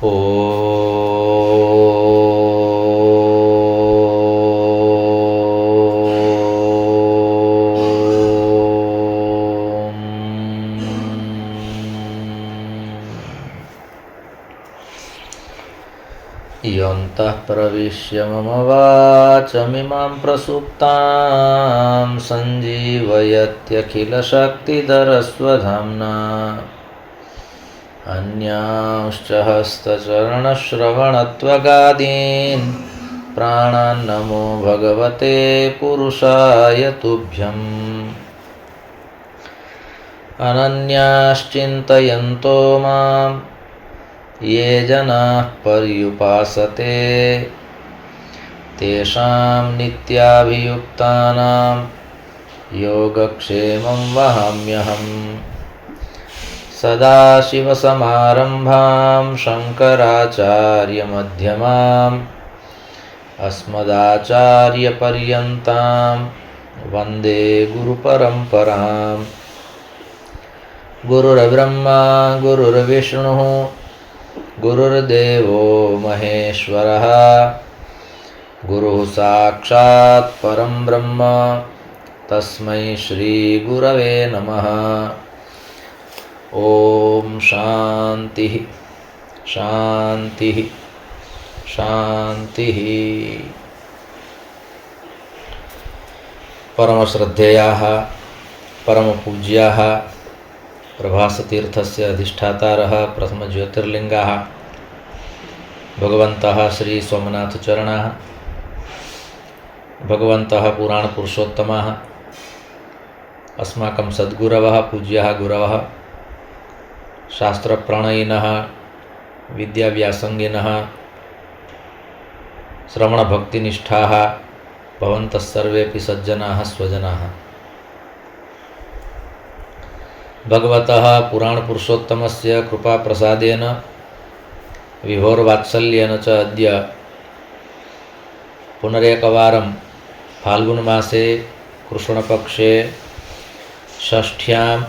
योऽन्तः प्रविश्य मम वाचमिमां प्रसुप्तां सञ्जीवयत्यखिलशक्तिधरस्वधाम्ना अन्यांश्च हस्तचरणश्रवणत्वगादीन् प्राणान्नमो भगवते पुरुषाय तुभ्यम्। अनन्याश्चिन्तयन्तो मां ये जनाः पर्युपासते तेषां नित्याभियुक्तानां योगक्षेमं वहाम्यहम्। सदाशिवसमारम्भां शङ्कराचार्यमध्यमाम् अस्मदाचार्यपर्यन्तां वन्दे गुरुपरम्पराम्। गुरुर्ब्रह्मा गुरुर्विष्णुः गुरुर्देवो महेश्वरः गुरुः साक्षात् परं ब्रह्म तस्मै श्रीगुरवे नमः। ओम शांति शांति शांति। परमश्रद्धेयाः परमपूज्याः प्रभासतीर्थस्य अधिष्ठातारः प्रथमज्योतिर्लिङ्गाः भगवन्तः श्री सोमनाथचरणाः भगवन्तः पुराणपुरुषोत्तमाः अस्माकं सद्गुरवः पूज्याः गुरवः शास्त्रप्रणयिनः विद्याव्यासङ्गिनः श्रवणभक्तिनिष्ठाः भवन्तः सर्वेऽपि सज्जनाः स्वजनाः। भगवतः पुराणपुरुषोत्तमस्य कृपाप्रसादेन विभोर्वात्सल्येन च अद्य पुनरेकवारं फाल्गुनमासे कृष्णपक्षे षष्ठ्यां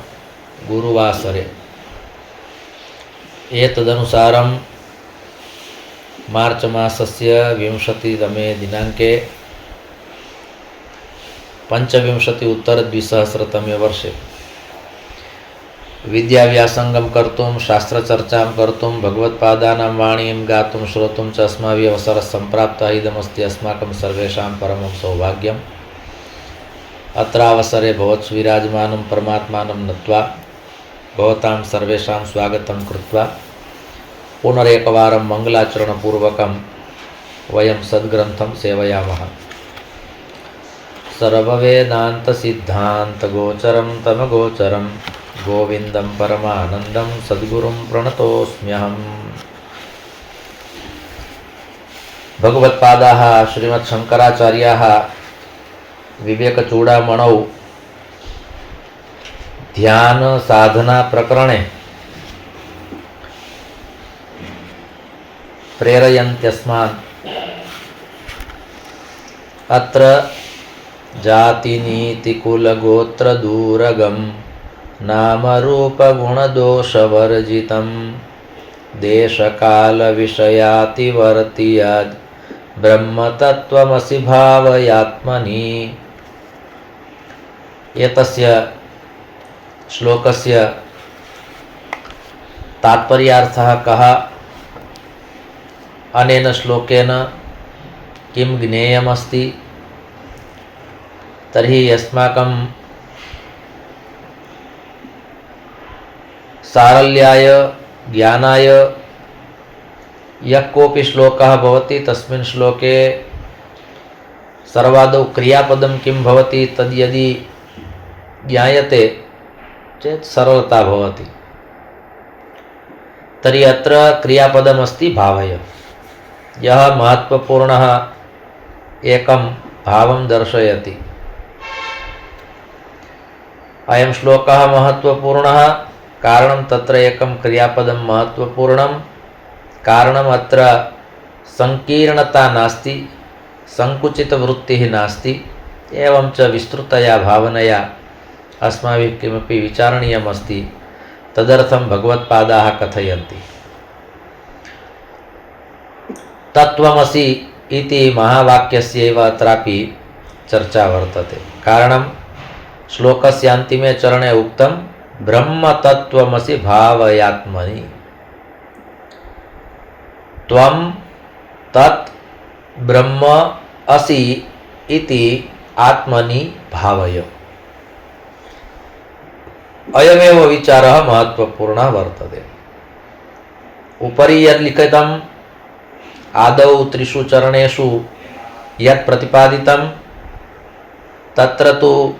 गुरुवासरे एतदनुसारं मार्च मासस्य 20तमे दिनाङ्के 25-उत्तर-द्विसहस्रतमे वर्षे विद्याव्यासंगं कर्तुं शास्त्रचर्चां कर्तुं भगवत्पादानां वाणीं गातुं श्रोतुं च अस्माभिः अवसरः सम्प्राप्तः। इदमस्ति अस्माकं सर्वेषां परमं सौभाग्यम्। अत्रावसरे भवत्सुविराजमानं परमात्मानं नत्वा भवतां सर्वेषां स्वागतं कृत्वा पुनरेकवारं मङ्गलाचरणपूर्वकं वयं सद्ग्रन्थं सेवयामः। सर्ववेदान्तसिद्धान्तगोचरं तमगोचरं गोविंदं परमानंदं सद्गुरुं प्रणतोऽस्म्यहम्। भगवत्पादाः श्रीमच्छङ्कराचार्याः विवेकचूडामणौ ध्यान साधना प्रकरणे प्रेरयन्त्यस्मान् अत्र जातिनीतिकुलगोत्रदूरगं नामरूपगुणदोषवर्जितं देशकालविषयातिवर्तियाद् ब्रह्मतत्त्वमसि भावयात्मनि। एतस्य श्लोकस्य तात्पर्यार्थः कः, अनेन श्लोकेन किं ज्ञेयमस्ति, तर्हि अस्माकं सारल्याय ज्ञानाय यः कोऽपि श्लोकः भवति तस्मिन् श्लोके सर्वादौ क्रियापदं किं भवति तद् यदि ज्ञायते चेत् सरलता भवति। तर्हि अत्र क्रियापदमस्ति भावय। यः महत्त्वपूर्णः एकं भावं दर्शयति। अयं श्लोकः महत्त्वपूर्णः कारणं तत्र एकं क्रियापदं महत्त्वपूर्णं कारणम् अत्र संकीर्णता नास्ति, संकुचितवृत्तिः नास्ति, एवं च विस्तृतया भावनया अस्माभिः किमपि विचारणीयमस्ति तदर्थं भगवत्पादाः कथयन्ति। तत्त्वमसि इति महावाक्यस्यैव अत्रापि चर्चा वर्तते। कारणं श्लोकस्य अन्तिमे चरणे उक्तं ब्रह्मतत्त्वमसि भावयात्मनि। त्वं तत् ब्रह्म असि इति आत्मनि भावय। अयमेव विचारः महत्वपूर्णः वर्तते। उपरि यत् लिखितम् आदौ त्रिषु चरणेषु यत् प्रतिपादितं तत्र तु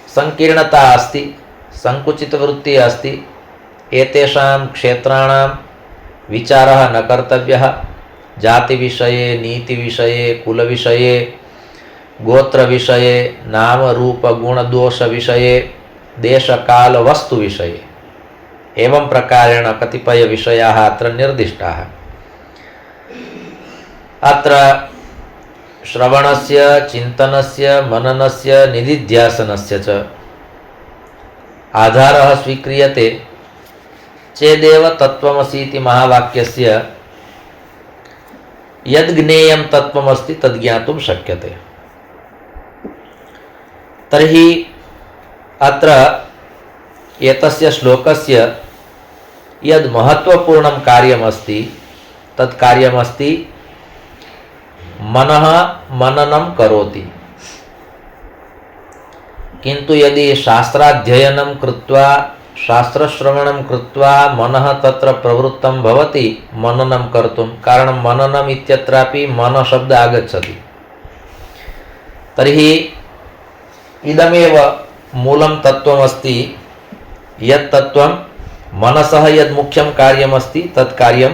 संकीर्णता अस्ति, संकुचितवृत्तिः अस्ति। एतेषां क्षेत्राणां विचारः न कर्तव्यः। जातिविषये, नीतिविषये, कुलविषये, गोत्रविषये, नामरूपगुणदोषविषये, देशकालवस्तुविषये एवं प्रकारेण कतिपयविषयाः अत्र निर्दिष्टाः। अत्र श्रवणस्य, चिन्तनस्य, मननस्य, निधिध्यासनस्य च आधारः स्वीक्रियते चेदेव तत्त्वमसि इति महावाक्यस्य यद् ज्ञेयं तत्त्वमस्ति तद् ज्ञातुं शक्यते। तर्हि अत्र एतस्य श्लोकस्य यद् महत्वपूर्णं कार्यमस्ति तत् कार्यमस्ति मनः मननं करोति। किन्तु यदि शास्त्राध्ययनं कृत्वा शास्त्रश्रवणं कृत्वा मनः तत्र प्रवृत्तं भवति मननं कर्तुं, कारणं मननम् इत्यत्रापि मनशब्द आगच्छति, तर्हि इदमेव मूलं तत्त्वमस्ति। यत् तत्त्वं मनसः यद् मुख्यं कार्यमस्ति तत् कार्यं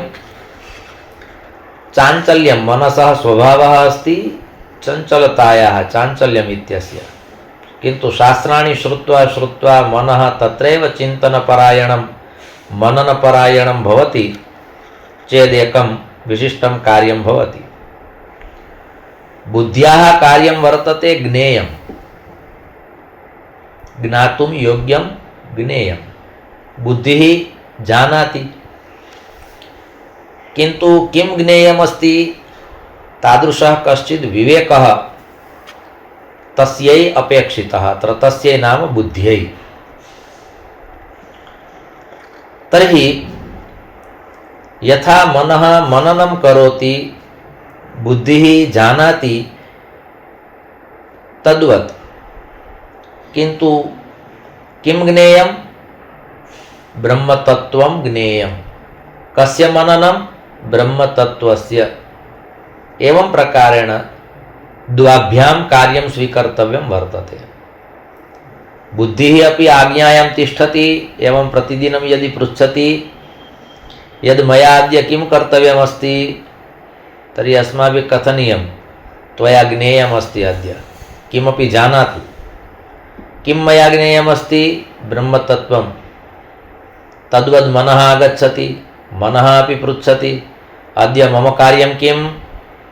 चाञ्चल्यं, मनसः स्वभावः अस्ति चञ्चलतायाः, चाञ्चल्यम् इत्यस्य। किन्तु शास्त्राणि श्रुत्वा श्रुत्वा मनः तत्रैव चिन्तनपरायणं मननपरायणं भवति चेदेकं विशिष्टं कार्यं भवति। बुद्ध्याः कार्यं वर्तते ज्ञेयं, ज्ञातुं योग्यं ज्ञेयं। बुद्धिः जानाति, किन्तु किं ज्ञेयमस्ति तादृशः कश्चित् विवेकः तस्यै अपेक्षितः। अत्र तस्यै नाम बुद्ध्यै। तर्हि यथा मनः मननं करोति, बुद्धिः जानाति, तद्वत् किन्तु किं ज्ञेयं? ब्रह्मतत्त्वं ज्ञेयं। कस्य मननं? ब्रह्मतत्त्वस्य। एवं प्रकारेण द्वाभ्यां कार्यं स्वीकर्तव्यं वर्तते। बुद्धिः अपि आज्ञायां तिष्ठति, एवं प्रतिदिनं यदि पृच्छति यद् मया अद्य किं कर्तव्यमस्ति, तर्हि अस्माभिः कथनीयं त्वया ज्ञेयमस्ति अद्य, किमपि जानातु। किं मया ज्ञेयमस्ति? ब्रह्मतत्त्वं। तद्वद् मनः आगच्छति, मनः अपि पृच्छति अद्य मम कार्यं किं?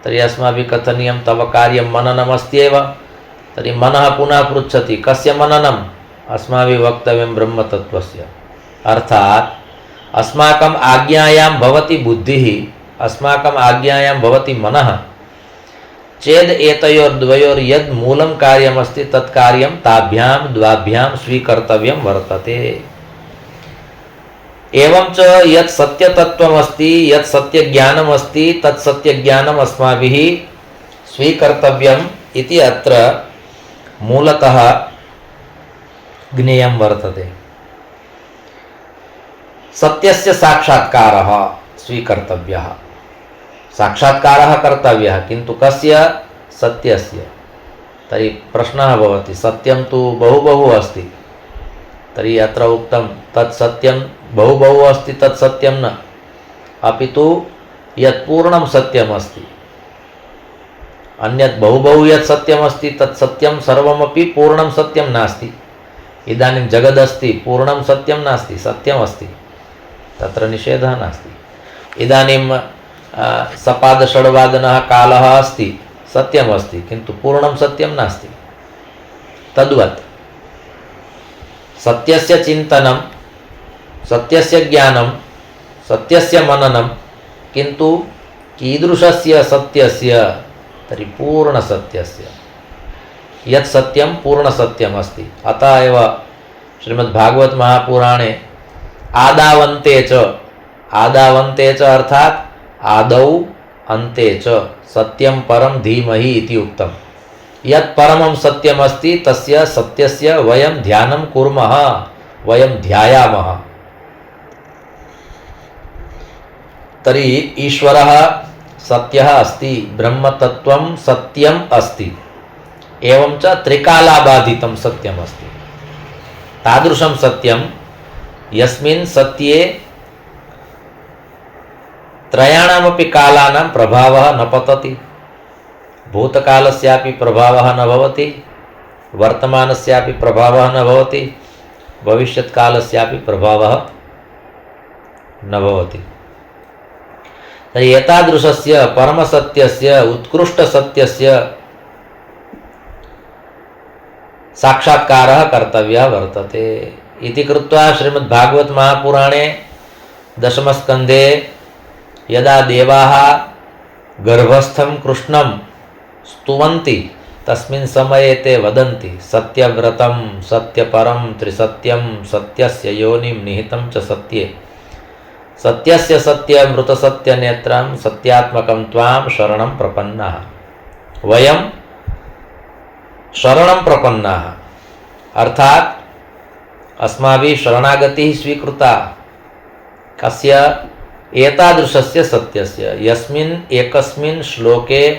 तर्हि अस्माभिः कथनीयं तव कार्यं मननमस्त्येव। तर्हि मनः पुनः पृच्छति कस्य मननम्? अस्माभिः वक्तव्यं ब्रह्मतत्त्वस्य। अर्थात् अस्माकम् आज्ञायां भवति बुद्धिः, अस्माकम् आज्ञायां भवति मनः चेद् एतयोर्द्वयोर् यद् मूलं कार्यमस्ति तत् कार्यं ताभ्यां द्वाभ्यां स्वीकर्तव्यं वर्तते। एवं च यत् सत्यतत्त्वमस्ति, यत् सत्यज्ञानमस्ति तत् सत्यज्ञानम् अस्माभिः स्वीकर्तव्यम् इति अत्र मूलतः ज्ञेयं वर्तते। सत्यस्य साक्षात्कारः स्वीकर्तव्यः, साक्षात्कारः कर्तव्यः, किन्तु कस्य? सत्यस्य। तर्हि प्रश्नः भवति, सत्यं तु बहु अस्ति, तर्हि अत्र उक्तं तत् सत्यं बहु अस्ति तत् सत्यं न, अपि तु यत् पूर्णं सत्यमस्ति। अन्यत् बहु यत् सत्यमस्ति तत् सत्यं सर्वमपि पूर्णं सत्यं नास्ति। इदानीं जगदस्ति, पूर्णं सत्यं नास्ति, सत्यमस्ति, तत्र निषेधः नास्ति। इदानीं सपादषड्वादनः कालः अस्ति, सत्यमस्ति, किन्तु पूर्णं सत्यं नास्ति। तद्वत् सत्यस्य चिन्तनं, सत्यस्य ज्ञानं, सत्यस्य मननं, किन्तु कीदृशस्य सत्यस्य तर्हि पूर्णसत्यस्य। यत् सत्यं पूर्णसत्यम् अस्ति। अतः एव श्रीमद्भागवत महापुराणे आदावन्ते च अर्थात आदौ अन्ते च सत्यं परं धीमहि इति उक्तम्। यत् परमं सत्यमस्ति तस्य सत्यस्य वयं ध्यानं कुर्मः, वयं ध्यायामः। तर्हि ईश्वरः सत्यः अस्ति, ब्रह्मतत्त्वं सत्यम् अस्ति, एवं च त्रिकालाबाधितं सत्यम् अस्ति। तादृशं सत्यं यस्मिन् सत्ये त्रयाणामपि कालानां प्रभावः न पतति। भूतकालस्यापि प्रभावः न भवति, वर्तमानस्यापि प्रभावः न भवति, भविष्यत्कालस्यापि प्रभावः न भवति। तर्हि एतादृशस्य परमसत्यस्य उत्कृष्टसत्यस्य साक्षात्कारः कर्तव्यः वर्तते इति कृत्वा श्रीमद्भागवत महापुराणे दशमस्कन्धे यदा देवाः गर्भस्थं कृष्णं स्तुवन्ति तस्मिन् समये ते वदन्ति सत्यव्रतं सत्यपरं त्रिसत्यं सत्यस्य योनिं निहितं च सत्ये सत्यस्य सत्यमृतसत्यनेत्रं सत्यात्मकं त्वां शरणं प्रपन्नाः। वयं शरणं प्रपन्नाः अर्थात अस्माभिः शरणागतिः स्वीकृता। कस्य? एतादृशस्य सत्यस्य, यस्मिन् एकस्मिन् श्लोके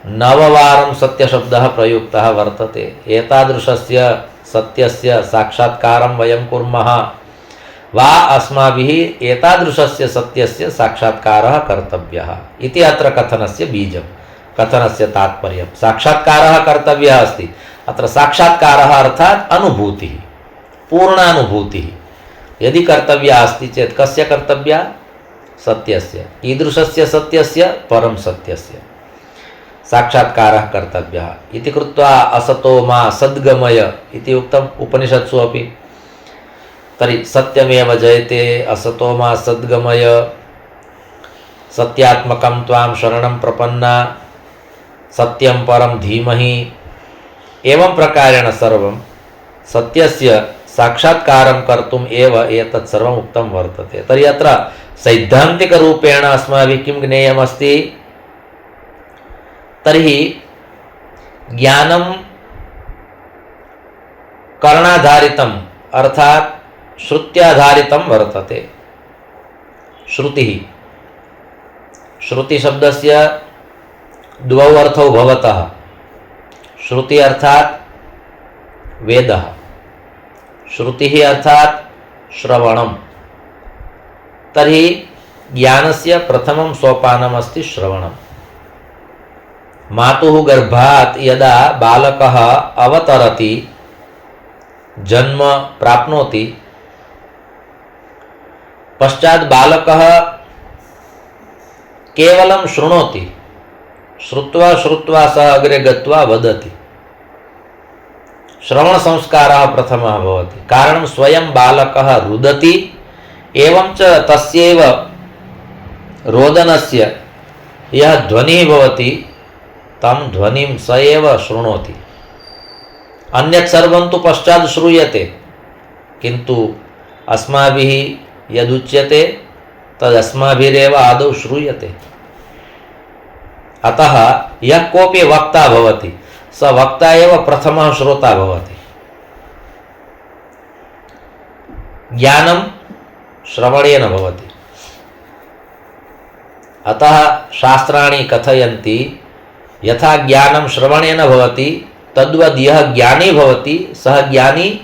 9 वारं सत्यशब्दः प्रयुक्तः वर्तते। एतादृशस्य सत्यस्य साक्षात्कारं वयं कुर्मः वा अस्माभिः एतादृशस्य सत्यस्य साक्षात्कारः कर्तव्यः इति अत्र कथनस्य बीजं, कथनस्य तात्पर्यं। साक्षात्कारः कर्तव्यः अस्ति। अत्र साक्षात्कारः अर्थात् अनुभूतिः, पूर्णानुभूतिः यदि कर्तव्या अस्ति चेत् कस्य कर्तव्या? सत्यस्य। कीदृशस्य सत्यस्य? परं सत्यस्य साक्षात्कारः कर्तव्यः इति कृत्वा असतो मा सद्गमय इति उक्तम् उपनिषत्सु अपि। तर्हि सत्यमेव जयते, असतो मा सद्गमय, सत्यात्मकं त्वां शरणं प्रपन्ना, सत्यं परं धीमहि, एवं प्रकारेण सर्वं सत्यस्य साक्षात्कारं कर्तुम् एव एतत् सर्वम् उक्तं वर्तते। तर्हि अत्र सैद्धान्तिकरूपेण अस्माभिः किं ज्ञेयमस्ति? तर्हि ज्ञानं कर्णाधारितम् अर्थात श्रुत्याधारितं वर्तते। श्रुतिः, श्रुतिशब्दस्य द्वौ अर्थौ भवतः। श्रुति अर्थात वेदः, श्रुतिः अर्थात श्रवणम्। तर्हि ज्ञानस्य प्रथमं सोपानमस्ति श्रवणम्। मातुः गर्भात् यदा बालकः अवतरति, जन्म प्राप्नोति, पश्चात् बालकः केवलं शृणोति, श्रुत्वा श्रुत्वा सः अग्रे गत्वा वदति। श्रवणसंस्कारः प्रथमः भवति। कारणं स्वयं बालकः रुदति, एवं च तस्यैव रोदनस्य यः ध्वनिः भवति तं ध्वनिं स एव शृणोति। अन्यत् सर्वं तु पश्चात् श्रूयते, किन्तु अस्माभिः यदुच्यते तदस्माभिरेव आदौ श्रूयते। अतः यः कोऽपि वक्ता भवति स वक्ता एव प्रथमः श्रोता भवति। ज्ञानं श्रवणेन भवति। अतः शास्त्राणि कथयन्ति यथा ज्ञानं श्रवणेन भवति तद्वद् यः ज्ञानी भवति सः ज्ञानी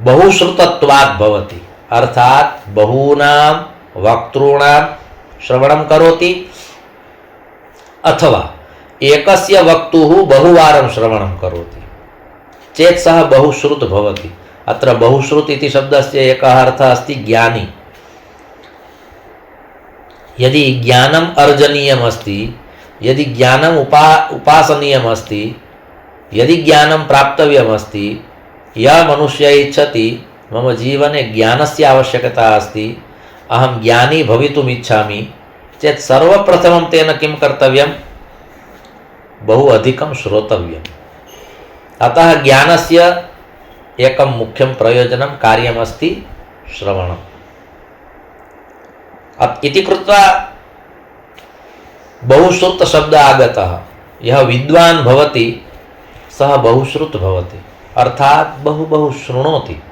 बहुश्रुतत्वात् भवति। अर्थात बहूनां वक्तॄणां श्रवणं करोति, अथवा एकस्य वक्तुः बहुवारं श्रवणं करोति चेत् सः बहुश्रुत भवति। अत्र बहुश्रुत इति शब्दस्य एकः अर्थः अस्ति ज्ञानी। यदि ज्ञानम् अर्जनीयम् अस्ति, यदि ज्ञानम् उपासनीयम् अस्ति, यदि ज्ञानं प्राप्तव्यम् अस्ति, यः मनुष्यः इच्छति मम जीवने ज्ञानस्य आवश्यकता अस्ति, अहं ज्ञानी भवितुम् इच्छामि चेत् सर्वप्रथमं तेन किं कर्तव्यं? बहु अधिकं श्रोतव्यम्। अतः ज्ञानस्य एकं मुख्यं प्रयोजनं कार्यमस्ति श्रवणम्। इति कृत्वा बहुश्रुत शब्द आगतः। यः विद्वान् भवति सः बहुश्रुत भवति, अर्थात बहु बहु शृणोति।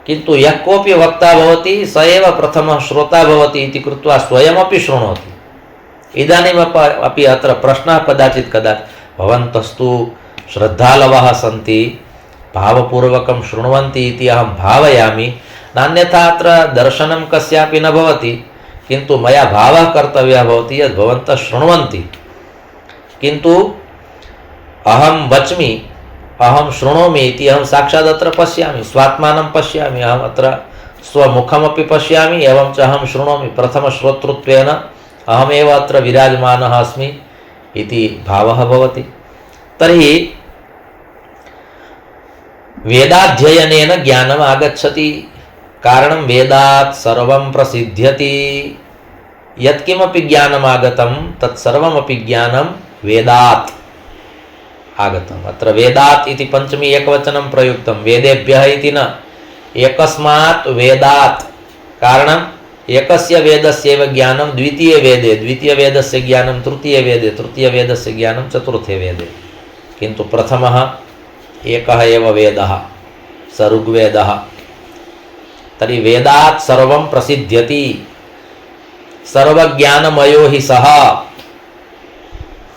किन्तु यः कोऽपि वक्ता भवति स एव प्रथमः श्रोता भवति इति कृत्वा स्वयमपि शृणोति। इदानीमपि अत्र प्रश्नः कदाचित् भवन्तस्तु श्रद्धालवः सन्ति, भावपूर्वकं शृण्वन्ति इति अहं भावयामि, नान्यथा अत्र दर्शनं कस्यापि न भवति, किन्तु मया भावः कर्तव्यः भवति यद् भवन्तः शृण्वन्ति। किन्तु अहं वच्मि, अहं शृणोमि इति अहं साक्षात् अत्र पश्यामि, स्वात्मानं पश्यामि, अहम् अत्र स्वमुखमपि पश्यामि, एवं च अहं शृणोमि। प्रथमश्रोतृत्वेन अहमेव अत्र विराजमानः अस्मि इति भावः भवति। तर्हि वेदाध्ययनेन ज्ञानम् आगच्छति। कारणं वेदात् सर्वं प्रसिद्ध्यति। यत्किमपि ज्ञानम् आगतं तत्सर्वमपि ज्ञानं वेदात् आगतम्। अत्र वेदात् इति पंचमी एकवचनं प्रयुक्तं, वेदेभ्यः इति न, एकस्मात् वेदात्। कारणम् एकस्य वेदस्यैव ज्ञानं द्वितीयवेदे, द्वितीयवेदस्य ज्ञानं तृतीयवेदे, तृतीयवेदस्य ज्ञानं चतुर्थे वेदे। किन्तु प्रथमः एकः एव वेदः, स ऋग्वेदः। तर्हि वेदात् सर्वं प्रसिद्ध्यति। सर्वज्ञानमयो हि सः।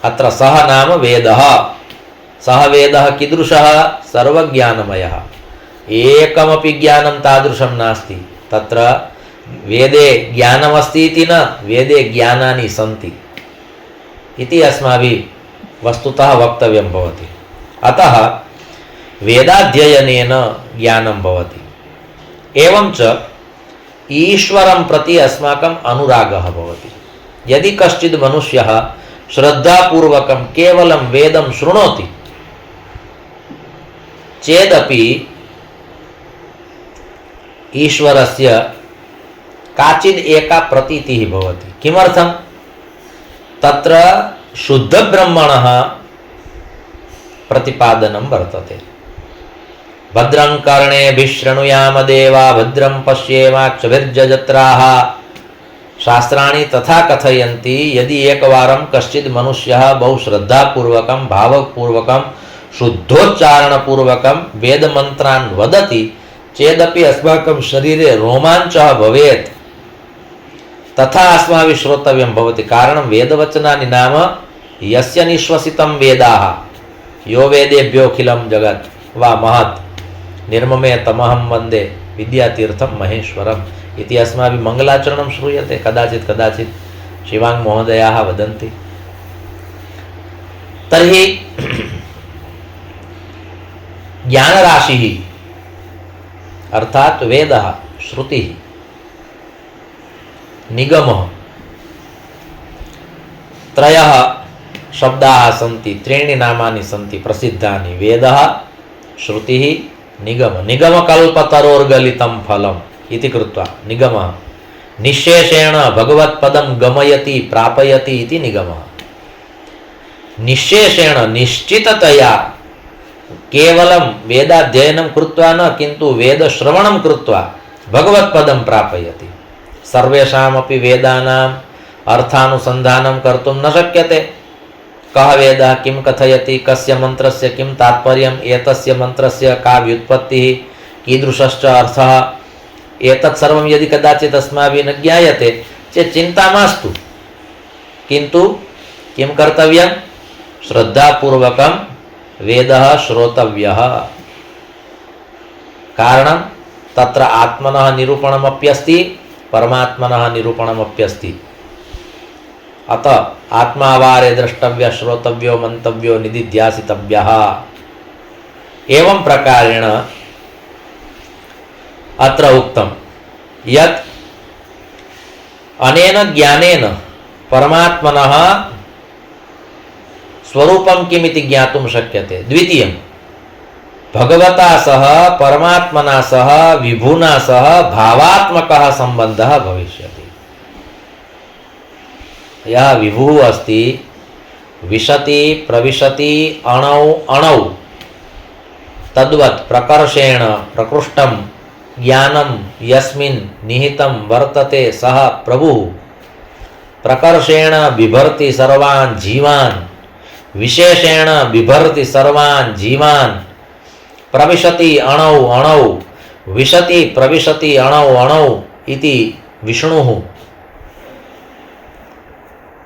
अत्र सः नाम वेदः। सः वेदः कीदृशः? सर्वज्ञानमयः। एकमपि ज्ञानं तादृशं नास्ति। तत्र वेदे ज्ञानमस्ति इति न, वेदे ज्ञानानि सन्ति इति अस्माभिः वस्तुतः वक्तव्यं भवति। अतः वेदाध्ययनेन ज्ञानं भवति। एवं च ईश्वरं प्रति अस्माकम् अनुरागः भवति। यदि कश्चित् मनुष्यः श्रद्धापूर्वकं केवलं वेदं शृणोति चेदपि ईश्वरस्य काचित् एका प्रतीतिः भवति। किमर्थं? तत्र शुद्धब्रह्मणः प्रतिपादनं वर्तते। भद्रं कर्णेभिः शृणुयाम देवा, भद्रं पश्येमाक्षभिर्यजत्राः। शास्त्राणि तथा कथयन्ति, यदि एकवारं कश्चित् मनुष्यः बहु श्रद्धापूर्वकं भावपूर्वकं शुद्धोच्चारणपूर्वकं वेदमन्त्रान् वदति चेदपि अस्माकं शरीरे रोमाञ्चः भवेत्। तथा अस्माभिः श्रोतव्यं भवति। कारणं वेदवचनानि नाम यस्य निश्वसितं वेदाः, यो वेदेभ्योऽखिलं जगत् वा महत् निर्ममे तमहं वन्दे विद्यातीर्थं महेश्वरम् इति अस्माभिः मङ्गलाचरणं श्रूयते। कदाचित् कदाचित् शिवाङ्ग महोदयाः वदन्ति। तर्हि ज्ञानराशिः अर्थात वेदः, श्रुतिः, निगमः, त्रयः शब्दाः सन्ति, त्रीणि नामानि सन्ति प्रसिद्धानि। वेदः, श्रुतिः, निगमः। निगमकल्पतरोर्गलितं फलम् इति कृत्वा निगमः। निश्शेषेण भगवत्पदं गमयति प्रापयति इति निगमः। निश्शेषेण निश्चिततया केवलं वेदाध्ययनं कृत्वा न, किन्तु वेदश्रवणं कृत्वा भगवत्पदं प्रापयति। सर्वेषामपि वेदानाम् अर्थानुसन्धानं कर्तुं न शक्यते। कः वेदः किं कथयति, कस्य मन्त्रस्य किं तात्पर्यम्, एतस्य मन्त्रस्य का व्युत्पत्तिः, कीदृशश्च अर्थः, एतत् सर्वं यदि कदाचित् अस्माभिः न ज्ञायते चेत् चिन्ता मास्तु। किन्तु किं कर्तव्यं? श्रद्धापूर्वकं वेदः श्रोतव्यः। कारणं तत्र आत्मनः निरूपणमप्यस्ति, परमात्मनः निरूपणमप्यस्ति। अतः आत्मावारे द्रष्टव्यः, श्रोतव्यो, मन्तव्यो, निदिध्यासितव्यः। एवं प्रकारेण अत्र उक्तं यत् अनेन ज्ञानेन परमात्मनः स्वरूपं किमिति ज्ञातुं शक्यते। द्वितीयं, भगवता सह, परमात्मना सह, विभुना सह भावात्मकः सम्बन्धः भविष्यति। यः विभुः अस्ति विशति प्रविशति अणौ अणौ तद्वत् प्रकर्षेण प्रकृष्टं ज्ञानं यस्मिन् निहितं वर्तते सः प्रभुः प्रकर्षेण बिभर्ति सर्वान् जीवान् विशेषेण बिभर्ति सर्वान् जीवान् प्रविशति अणौ अणौ विशति प्रविशति अणौ अणौ इति विष्णुः।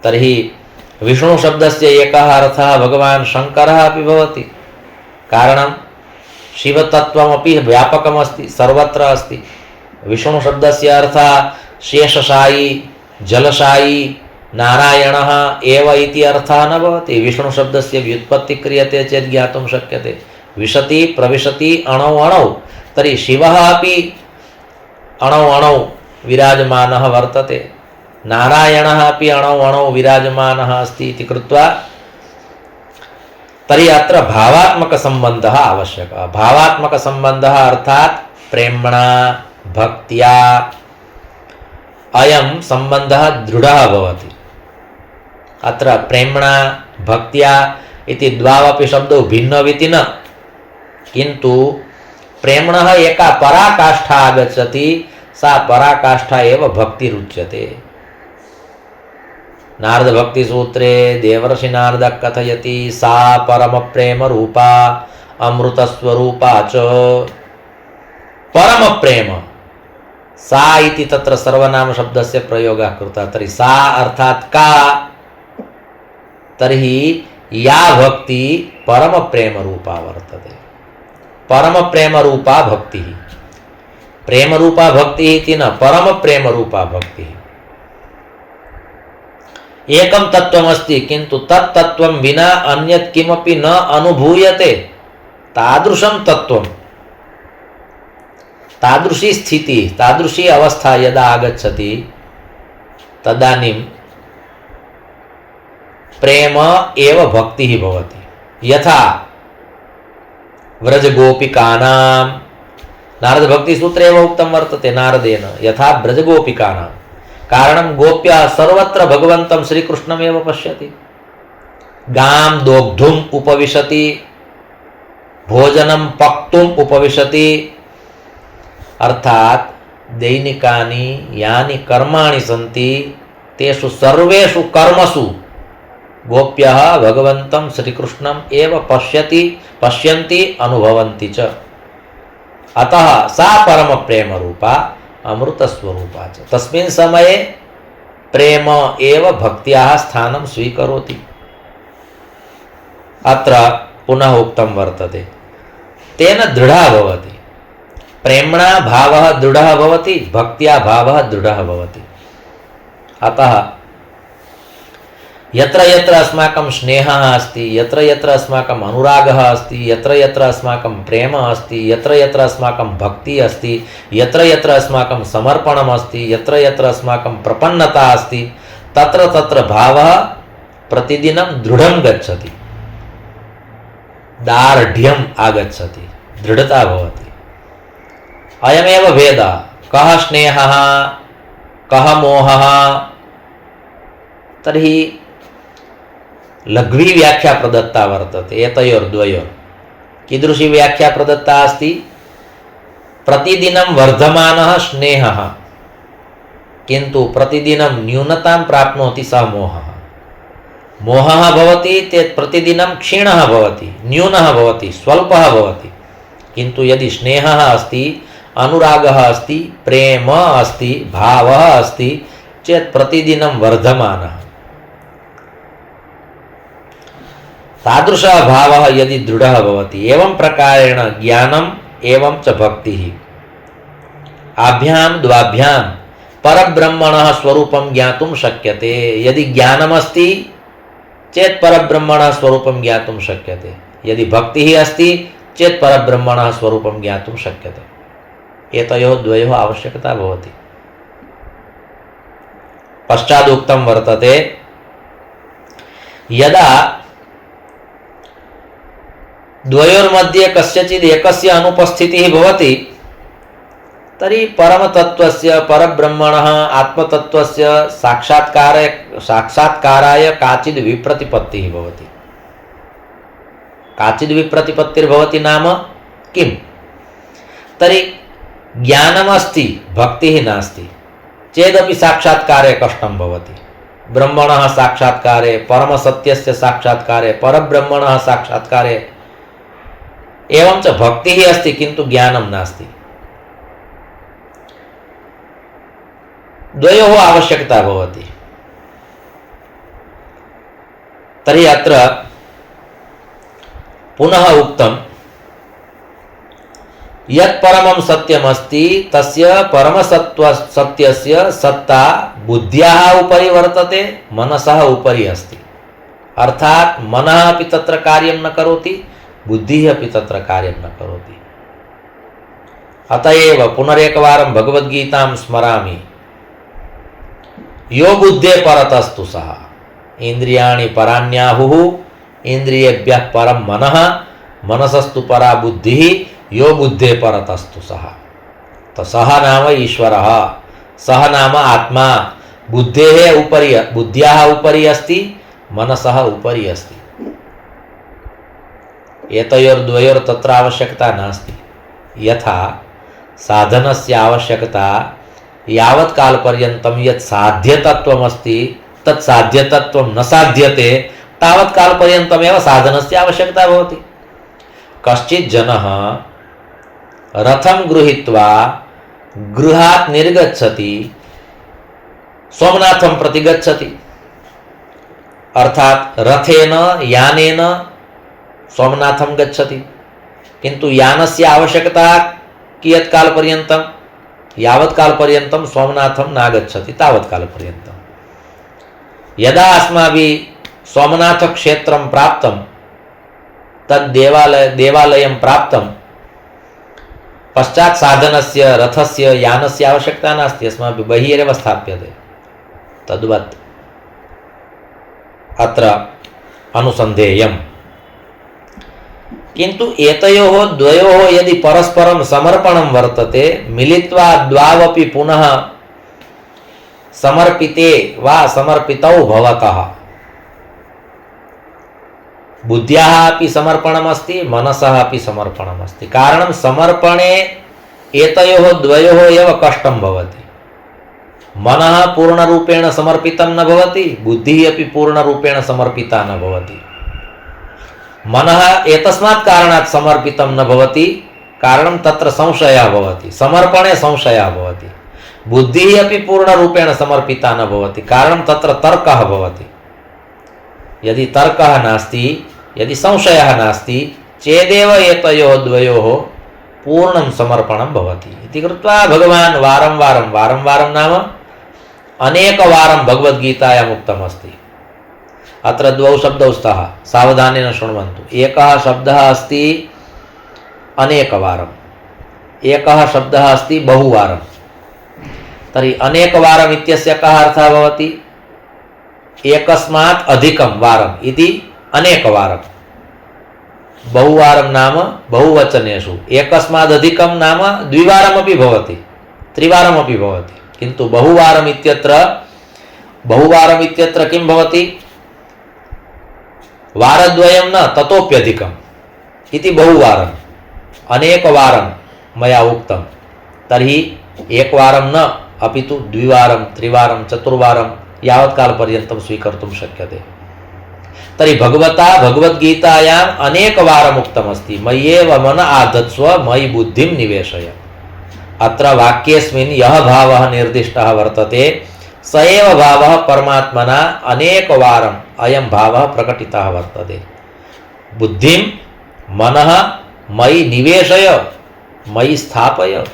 तर्हि विष्णु शब्दस्य एकः अर्थः भगवान् शङ्करः अपि भवति। कारणं शिवतत्त्वमपि व्यापकमस्ति, सर्वत्र अस्ति। विष्णु शब्दस्य अर्थः शेषशायी जलशायी नारायणः एव इति अर्थः न भवति। विष्णु शब्दस्य व्युत्पत्तिः क्रियते चेत् ज्ञातुं शक्यते। विशति प्रविशति अणौ अणौ, तर्हि शिवः अपि अणौ अणौ विराजमानः वर्तते, नारायणः अपि अणौ अणौ विराजमानः अस्ति इति कृत्वा तर्हि अत्र भावात्मकसम्बन्धः आवश्यकः। भावात्मकसम्बन्धः अर्थात् प्रेम्णा भक्त्या अयं सम्बन्धः दृढः भवति। अत्र प्रेम्णा भक्त्या इति द्वावपि शब्दौ भिन्नविति न, किन्तु प्रेम्णः एका पराकाष्ठा आगच्छति, सा पराकाष्ठा एव भक्तिरुच्यते। नारद भक्ति सूत्रे देवर्षि नारद कथयति सा परम प्रेम रूपा अमृत स्वरूपा च। परम प्रेम सा इति तत्र सर्वनाम शब्दस्य प्रयोगः कृतः। तर्हि सा अर्थात् का, तर्हि या भक्ति परम प्रेम रूपा वर्तते। परम प्रेम रूपा भक्तिः, प्रेम रूपा भक्तिः इति न, परम प्रेम रूपा भक्तिः। एकं तत्त्वमस्ति, किन्तु तत् तत्त्वं विना अन्यत् किमपि न अनुभूयते। तादृशं तत्त्वं, तादृशी स्थिति, तादृशी अवस्था यदा आगच्छति तदानीं प्रेम एव भक्तिः भवति। यथा व्रजगोपिकानां, नारद भक्ति सूत्रे एव उक्तं वर्तते नारदेन, यथा व्रजगोपिकानां। कारणं गोप्यः सर्वत्र भगवन्तं श्रीकृष्णमेव पश्यति। गां दोग्धुम् उपविशति, भोजनं पक्तुम् उपविशति, अर्थात दैनिकानि यानि कर्माणि सन्ति तेषु सर्वेषु कर्मसु गोप्यः भगवन्तं श्रीकृष्णम् एव पश्यन्ति अनुभवन्ति च। अतः सा परम प्रेम रूपा अमृत स्वरूपा च। तस्मिन् समये प्रेम एव भक्त्याः स्थानं स्वीकरोति। अत्र पुनः उक्तं वर्तते तेन दृढः भवति। प्रेम्णा भावः दृढः भवति, भक्त्या भावः दृढः भवति। अतः यत्र यत्र अस्माकं स्नेहः अस्ति, यत्र यत्र अस्माकम् अनुरागः अस्ति, यत्र यत्र अस्माकं प्रेम अस्ति, यत्र यत्र अस्माकं भक्तिः अस्ति, यत्र यत्र अस्माकं समर्पणम् अस्ति, यत्र यत्र अस्माकं प्रपन्नता अस्ति, तत्र तत्र भावः प्रतिदिनं दृढं गच्छति, दार्ढ्यम् आगच्छति, दृढता भवति। अयमेव भेदः। कः स्नेहः कः मोहः, तर्हि लघ्वी व्याख्या प्रदत्ता वर्तते एतयोर्द्वयोः। कीदृशी व्याख्या प्रदत्ता अस्ति? प्रतिदिनं वर्धमानः स्नेहः, किन्तु प्रतिदिनं न्यूनतां प्राप्नोति सः मोहः। मोहः भवति चेत् प्रतिदिनं क्षीणः भवति, न्यूनः भवति, स्वल्पः भवति। किन्तु यदि स्नेहः अस्ति, अनुरागः अस्ति, प्रेम अस्ति, भावः अस्ति चेत् प्रतिदिनं वर्धमानः। तादृशः भावः यदि दृढः भवति, एवं प्रकारेण ज्ञानम् एवं च भक्तिः, आभ्यां द्वाभ्यां परब्रह्मणः स्वरूपं ज्ञातुं शक्यते। यदि ज्ञानमस्ति चेत् परब्रह्मणः स्वरूपं ज्ञातुं शक्यते, यदि भक्तिः अस्ति चेत् परब्रह्मणः स्वरूपं ज्ञातुं शक्यते। एतयोः द्वयोः आवश्यकता भवति। पश्चादुक्तं वर्तते यदा द्वयोर्मध्ये कस्यचित् एकस्य अनुपस्थितिः भवति तर्हि परमतत्त्वस्य परब्रह्मणः आत्मतत्त्वस्य साक्षात्काराय काचिद् विप्रतिपत्तिः भवति। काचिद् विप्रतिपत्तिर्भवति नाम किं? तर्हि ज्ञानमस्ति भक्तिः नास्ति चेदपि साक्षात्कारे कष्टं भवति। ब्रह्मणः साक्षात्कारे, परमसत्यस्य साक्षात्कारे, परब्रह्मणः साक्षात्कारे एवं च भक्तिः अस्ति किन्तु ज्ञानं नास्ति। द्वयोः आवश्यकता भवति। तर्हि अत्र पुनः उक्तं यत् परमं सत्यमस्ति तस्य परमसत्यस्य सत्ता बुद्ध्याः उपरि वर्तते, मनसः उपरि अस्ति। अर्थात् मनः अपि तत्र कार्यं न करोति, बुद्धिः अपि तत्र कार्यं न करोति। अत एव पुनरेकवारं भगवद्गीतां स्मरामि। यो बुद्धे परतस्तु सः, इन्द्रियाणि पराण्याहुः, इन्द्रियेभ्यः परं मनः, मनसस्तु परा बुद्धिः, यो बुद्धे परतस्तु सः। तो सः नाम ईश्वरः, सः नाम आत्मा, बुद्धेः उपरि, बुद्ध्याः उपरि अस्ति, मनसः उपरि अस्ति। एतयोर्द्वयोर् तत्र आवश्यकता नास्ति। यथा साधनस्य आवश्यकता यावत् कालपर्यन्तं यत् साध्यतत्वमस्ति तत् साध्यतत्वं न साध्यते तावत् कालपर्यन्तमेव साधनस्य आवश्यकता भवति। कश्चित् जनः रथं गृहीत्वा गृहात् निर्गच्छति, सोमनाथं प्रति गच्छति। अर्थात् रथेन यानेन सोमनाथं गच्छति, किन्तु यानस्य आवश्यकता कियत् कालपर्यन्तं? यावत् कालपर्यन्तं सोमनाथं नागच्छति तावत् कालपर्यन्तं। यदा अस्माभिः सोमनाथक्षेत्रं प्राप्तं, तद् देवालयं प्राप्तं, पश्चात् साधनस्य, रथस्य, यानस्य आवश्यकता नास्ति, अस्माभिः बहिरेव स्थाप्यते। तद्वत् अत्र अनुसन्धेयम्। किन्तु एतयोः द्वयोः यदि परस्परं समर्पणं वर्तते, मिलित्वा द्वावपि पुनः समर्पिते वा समर्पितौ भवतः, बुद्ध्याः अपि समर्पणमस्ति, मनसः अपि समर्पणमस्ति। कारणं समर्पणे एतयोः द्वयोः एव कष्टं भवति। मनः पूर्णरूपेण समर्पितं न भवति, बुद्धिः अपि पूर्णरूपेण समर्पिता न भवति। मनः एतस्मात् कारणात् समर्पितं न भवति, कारणं तत्र संशयः भवति, समर्पणे संशयः भवति। बुद्धिः अपि पूर्णरूपेण समर्पिता न भवति, कारणं तत्र तर्कः भवति। यदि तर्कः नास्ति, यदि संशयः नास्ति चेदेव एतयोः द्वयोः पूर्णं समर्पणं भवति इति कृत्वा भगवान् वारं वारं नाम अनेकवारं भगवद्गीतायाम् उक्तमस्ति। अत्र द्वौ शब्दौ स्तः, सावधानेन शृण्वन्तु। एकः शब्दः अस्ति अनेकवारम्, एकः शब्दः अस्ति बहुवारं। तर्हि अनेकवारम् इत्यस्य कः अर्थः भवति? एकस्मात् अधिकं वारम् इति अनेकवारं। बहुवारं नाम बहुवचनेषु, एकस्मात् अधिकं नाम द्विवारमपि भवति, त्रिवारमपि भवति। किन्तु बहुवारम् इत्यत्र किं भवति? वारद्वयं न ततोप्यधिकम् इति बहुवारम्। अनेकवारं मया उक्तं, तर्हि एकवारं न अपितु द्विवारं, त्रिवारं, चतुर्वारं यावत् कालपर्यन्तं स्वीकर्तुं शक्यते। तर्हि भगवता भगवद्गीतायाम् अनेकवारम् उक्तमस्ति, मय्येव मन आधत्स्व मयि बुद्धिं निवेशय। अत्र वाक्येऽस्मिन् यः भावः निर्दिष्टः वर्तते स एव भावः परमात्मना अनेकवारम् अयं भावः प्रकटितः वर्तते। बुद्धिं मनः मयि निवेशय, मयि स्थापय।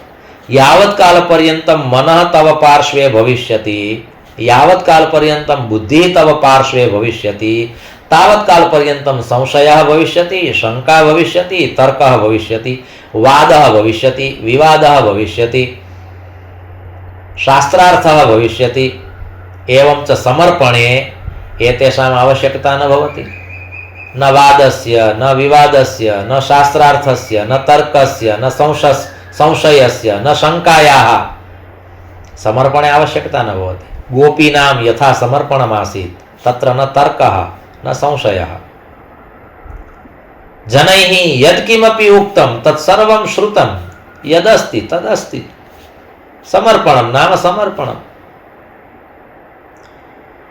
यावत् कालपर्यन्तं मनः तव पार्श्वे भविष्यति, यावत् कालपर्यन्तं बुद्धिः तव पार्श्वे भविष्यति, तावत् कालपर्यन्तं संशयः भविष्यति, शङ्का भविष्यति, तर्कः भविष्यति, वादः भविष्यति, विवादः भविष्यति, शास्त्रार्थः भविष्यति। एवं च समर्पणे एतेषाम् आवश्यकता न भवति। न वादस्य, न विवादस्य, न शास्त्रार्थस्य, न तर्कस्य, न संशयस्य न शङ्कायाः समर्पणे आवश्यकता न भवति। गोपीनां यथा समर्पणमासीत् तत्र न तर्कः न संशयः। जनैः यत्किमपि उक्तं तत्सर्वं श्रुतं, यदस्ति तदस्ति। समर्पणं नाम समर्पणम्।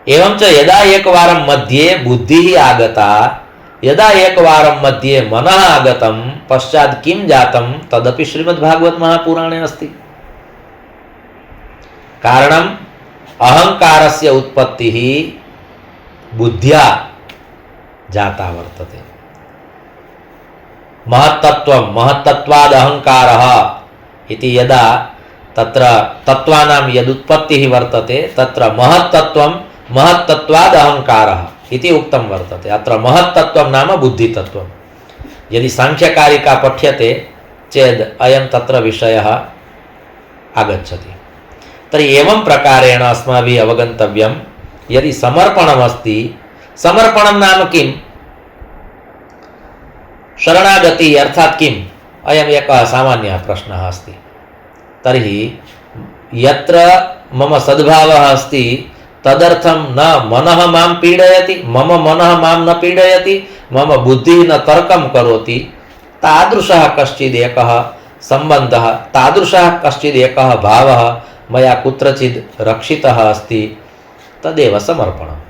एवञ्च यदा एकवारं मध्ये बुद्धिः आगता, यदा एकवारं मध्ये मनः आगतं, पश्चात् किं जातं तदपि श्रीमद्भागवत महापुराणे अस्ति। कारणम् अहङ्कारस्य उत्पत्तिः बुद्ध्या जाता वर्तते। महत्तत्वं महत्तत्वाद् अहङ्कारः इति यदा तत्र तत्त्वानां यदुत्पत्तिः वर्तते तत्र महत्तत्वं महत्तत्वाद् अहङ्कारः इति उक्तं वर्तते। अत्र महत्तत्वं नाम बुद्धितत्वं। यदि सांख्यकारिका पठ्यते चेद् अयं तत्र विषयः आगच्छति। तर्हि एवं प्रकारेण अस्माभिः अवगन्तव्यं, यदि समर्पणमस्ति, समर्पणं नाम किं? शरणागति अर्थात् किम्? अयम् एकः सामान्यः प्रश्नः अस्ति। तर्हि यत्र मम सद्भावः अस्ति तदर्थं न मनः मां पीडयति, मम मनः मां न पीडयति, मम बुद्धिः न तर्कं करोति, तादृशः कश्चित् एकः सम्बन्धः, तादृशः कश्चित् एकः भावः मया कुत्रचित् रक्षितः अस्ति, तदेव समर्पणम्।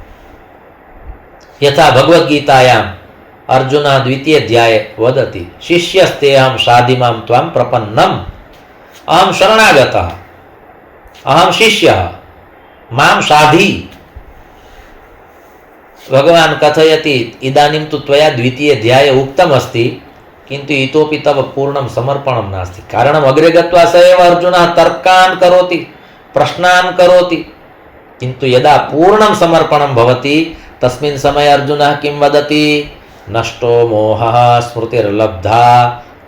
यथा भगवद्गीतायाम् अर्जुनः द्वितीयाध्याये वदति, शिष्यस्तेऽहं शाधिमां त्वां प्रपन्नम्, अहं शरणागतः, अहं शिष्यः, मां शाधि। भगवान् कथयति, इदानीं तु त्वया द्वितीयाध्याये उक्तमस्ति, किन्तु इतोपि तव पूर्णं समर्पणं नास्ति। कारणम् अग्रे गत्वा स एव अर्जुनः तर्कान् करोति, प्रश्नान् करोति, किन्तु यदा पूर्णं समर्पणं भवति तस्मिन् समये अर्जुनः किं वदति? नष्टो मोहः स्मृतिर्लब्धा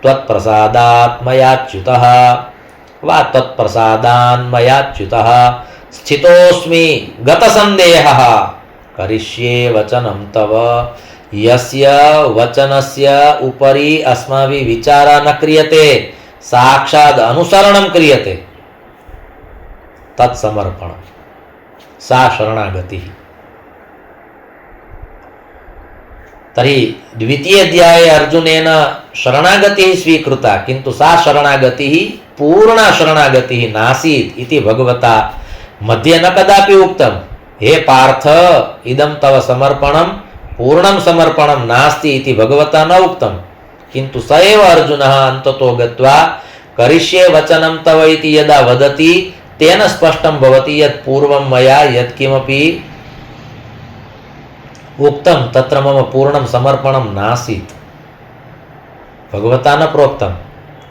त्वत्प्रसादात् मयाच्युतः वा त्वत्प्रसादान् मयाच्युतः स्थितोऽस्मि गतसन्देहः करिष्ये वचनं तव। यस्य वचनस्य उपरि अस्माभिः विचारः न क्रियते, साक्षात् अनुसरणं क्रियते, तत्समर्पणं, सा शरणागतिः। तर्हि द्वितीयाध्याये अर्जुनेन शरणागतिः स्वीकृता, किन्तु सा शरणागतिः पूर्णा शरणागतिः नासीत् इति भगवता मध्ये न कदापि उक्तं। हे पार्थ, इदं तव समर्पणं पूर्णं समर्पणं नास्ति इति भगवता न उक्तं, किन्तु स एव अर्जुनः अन्ततो गत्वा करिष्ये वचनं तव इति यदा वदति तेन स्पष्टं भवति यत् पूर्वं मया यत्किमपि उक्तं तत्र मम पूर्णं समर्पणं नासीत्। भगवता न प्रोक्तं,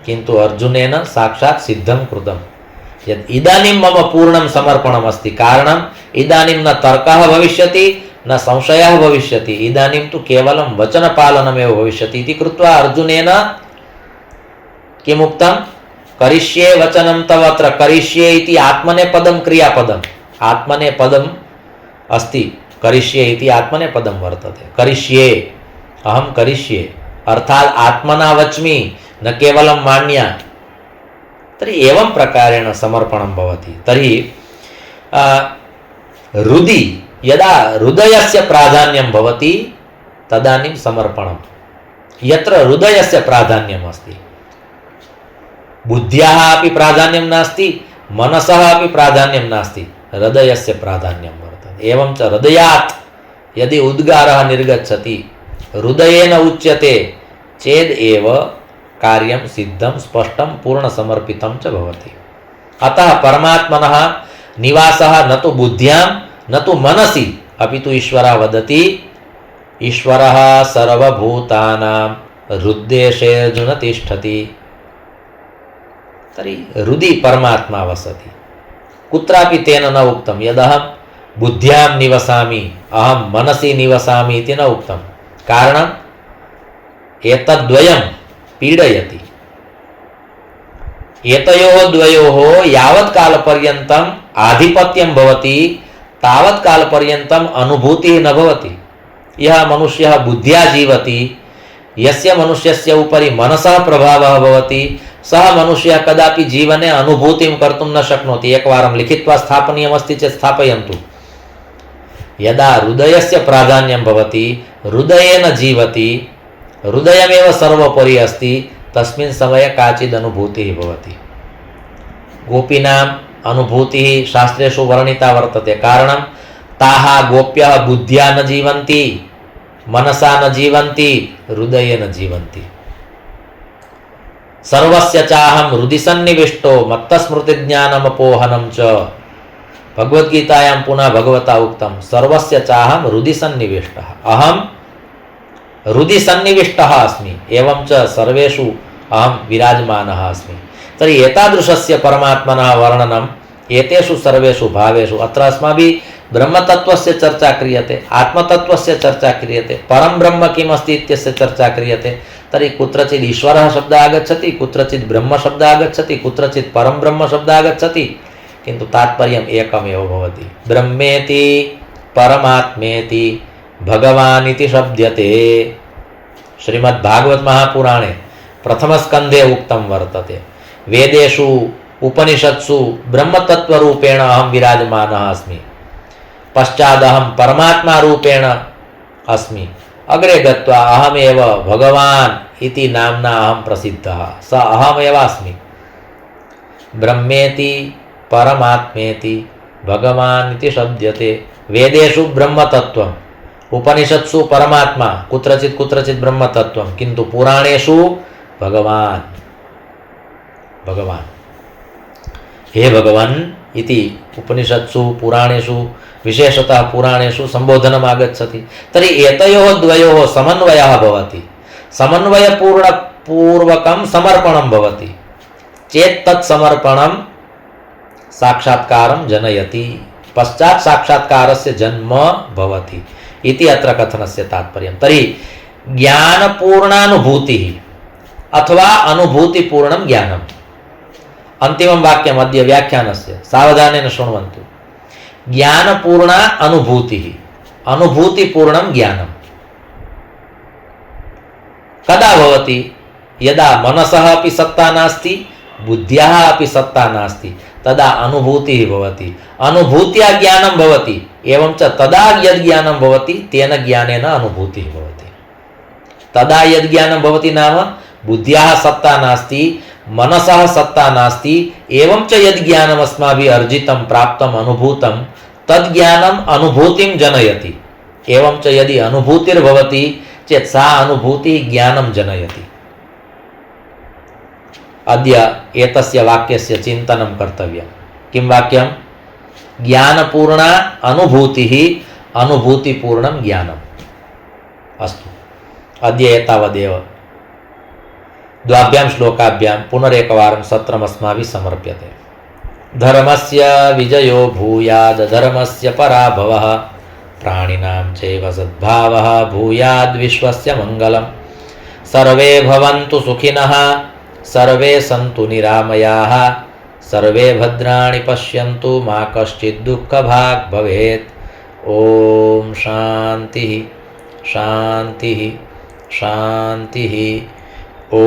किन्तु अर्जुनेन साक्षात् सिद्धं कृतं यत् इदानीं मम पूर्णं समर्पणम् अस्ति। कारणम् इदानीं न तर्कः भविष्यति न संशयः भविष्यति, इदानीं तु केवलं वचनपालनमेव भविष्यति इति कृत्वा अर्जुनेन किमुक्तं? करिष्ये वचनं तव। अत्र करिष्ये इति आत्मनेपदं क्रियापदम्, आत्मनेपदम् अस्ति। करिष्ये इति आत्मनेपदं वर्तते। करिष्ये, अहं करिष्ये अर्थात् आत्मना वच्मि, न केवलं मान्या। तर्हि एवं प्रकारेण समर्पणं भवति। तर्हि हृदि यदा हृदयस्य प्राधान्यं भवति तदानीं समर्पणं। यत्र हृदयस्य प्राधान्यम् अस्ति, बुद्ध्याः अपि प्राधान्यं नास्ति, मनसः अपि प्राधान्यं नास्ति, हृदयस्य प्राधान्यं वर्तते। एवं च हृदयात् यदि उद्गारः निर्गच्छति, हृदयेन उच्यते चेद् एव कार्यं सिद्धं स्पष्टं पूर्णसमर्पितं च भवति। अतः परमात्मनः निवासः न तु बुद्ध्यां न तु मनसि अपि तु ईश्वरः वदति, ईश्वरः सर्वभूतानां हृद्देशेऽर्जुन तिष्ठति। तर्हि हृदि परमात्मा वसति। कुत्रापि तेन न उक्तं यदहं बुद्ध्यां निवसामि, अहं मनसि निवसामि इति न उक्तं। कारणम् एतद्द्वयं पीडयति। एतयोः द्वयोः यावत् कालपर्यन्तम् आधिपत्यं भवति तावत् कालपर्यन्तम् अनुभूतिः न भवति। यः मनुष्यः बुद्ध्या जीवति, यस्य मनुष्यस्य उपरि मनसः प्रभावः भवति, सः मनुष्यः कदापि जीवने अनुभूतिं कर्तुं न शक्नोति। एकवारं लिखित्वा स्थापनीयमस्ति चेत् स्थापयन्तु। यदा हृदयस्य प्राधान्यं भवति, हृदयेन जीवति, हृदयमेव सर्वोपरि अस्ति, तस्मिन् समये काचित् अनुभूतिः भवति। गोपीनाम् अनुभूतिः शास्त्रेषु वर्णिता वर्तते। कारणं ताः गोप्यः बुद्ध्या न जीवन्ति, मनसा न जीवन्ति, हृदयेन जीवन्ति। सर्वस्य चाहं हृदि सन्निविष्टो मत्तस्मृतिज्ञानमपोहनं च। भगवद्गीतायां पुनः भगवता उक्तं सर्वस्य चाहं हृदि सन्निविष्टः। अहं हृदि सन्निविष्टः अस्मि, एवं च सर्वेषु अहं विराजमानः अस्मि। तर्हि एतादृशस्य परमात्मनः वर्णनम् एतेषु सर्वेषु भावेषु। अत्र अस्माभिः ब्रह्मतत्त्वस्य चर्चा क्रियते, आत्मतत्त्वस्य चर्चा क्रियते, परं ब्रह्म किमस्ति इत्यस्य चर्चा क्रियते। तर्हि कुत्रचित् ईश्वरः शब्दः आगच्छति, कुत्रचित् ब्रह्म शब्दः आगच्छति, कुत्रचित् परं ब्रह्म शब्दः आगच्छति, किन्तु तात्पर्यम् एकमेव भवति। ब्रह्मेति परमात्मेति भगवान् इति शब्द्यते। श्रीमद्भागवत महापुराणे प्रथमस्कन्धे उक्तं वर्तते। वेदेषु उपनिषत्सु ब्रह्मतत्त्वरूपेण अहं विराजमानः अस्मि, पश्चादहं परमात्मा रूपेण अस्मि, अग्रे गत्वा अहमेव भगवान् इति नाम्ना अहं प्रसिद्धः, स अहमेव अस्मि। ब्रह्मेति परमात्मेति भगवान् इति शब्द्यते। वेदेषु ब्रह्मतत्त्वम्, उपनिषत्सु परमात्मा, कुत्रचित् कुत्रचित् ब्रह्मतत्त्वं, किन्तु पुराणेषु भगवान् भगवान्। हे भगवान् इति उपनिषत्सु पुराणेषु, विशेषतः पुराणेषु सम्बोधनम् आगच्छति। तर्हि एतयोः द्वयोः समन्वयः भवति, समन्वयपूर्वकं समर्पणं भवति चेत् तत् समर्पणं साक्षात्कारं जनयति, पश्चात् साक्षात्कारस्य जन्म भवति इति अत्र कथनस्य तात्पर्यं। तर्हि ज्ञानपूर्णानुभूतिः अथवा अनुभूतिपूर्णं ज्ञानम्। अन्तिमं वाक्यम् अद्य व्याख्यानस्य, सावधानेन शृण्वन्तु। ज्ञानपूर्णा अनुभूतिः, अनुभूतिपूर्णं ज्ञानम् कदा भवति? यदा मनसः अपि सत्ता नास्ति, बुद्ध्याः अपि सत्ता नास्ति, तदा अनुभूतिः भवति। अनुभूत्या ज्ञानं भवति, एवं च तदा यद् ज्ञानं भवति तेन ज्ञानेन अनुभूतिः भवति। तदा यद् ज्ञानं भवति नाम बुद्ध्याः सत्ता नास्ति, मनसः सत्ता नास्ति, एवं च यद् ज्ञानम् अस्माभिः अर्जितं, प्राप्तम्, अनुभूतं, तद् ज्ञानम् अनुभूतिं जनयति। एवं च यदि अनुभूतिर्भवति चेत् सा अनुभूतिः ज्ञानं जनयति। अद्य एतस्य वाक्यस्य चिन्तनं कर्तव्यं। किं वाक्यं? ज्ञानपूर्णा अनुभूतिः, अनुभूतिपूर्णं ज्ञानम्। अस्तु, अद्य एतावदेव। द्वाभ्यां श्लोकाभ्यां पुनरेकवारं सत्रम् अस्माभिः समर्प्यते। धर्मस्य विजयो भूयाद् धर्मस्य पराभवः, प्राणिनां चैव सद्भावः भूयाद् विश्वस्य मङ्गलम्। सर्वे भवन्तु सुखिनः, सर्वे सन्तु निरामयाः, सर्वे भद्राणि पश्यन्तु, मा कश्चित् दुःखभाग् भवेत्। ॐ शान्तिः शान्तिः शान्तिः। ॐ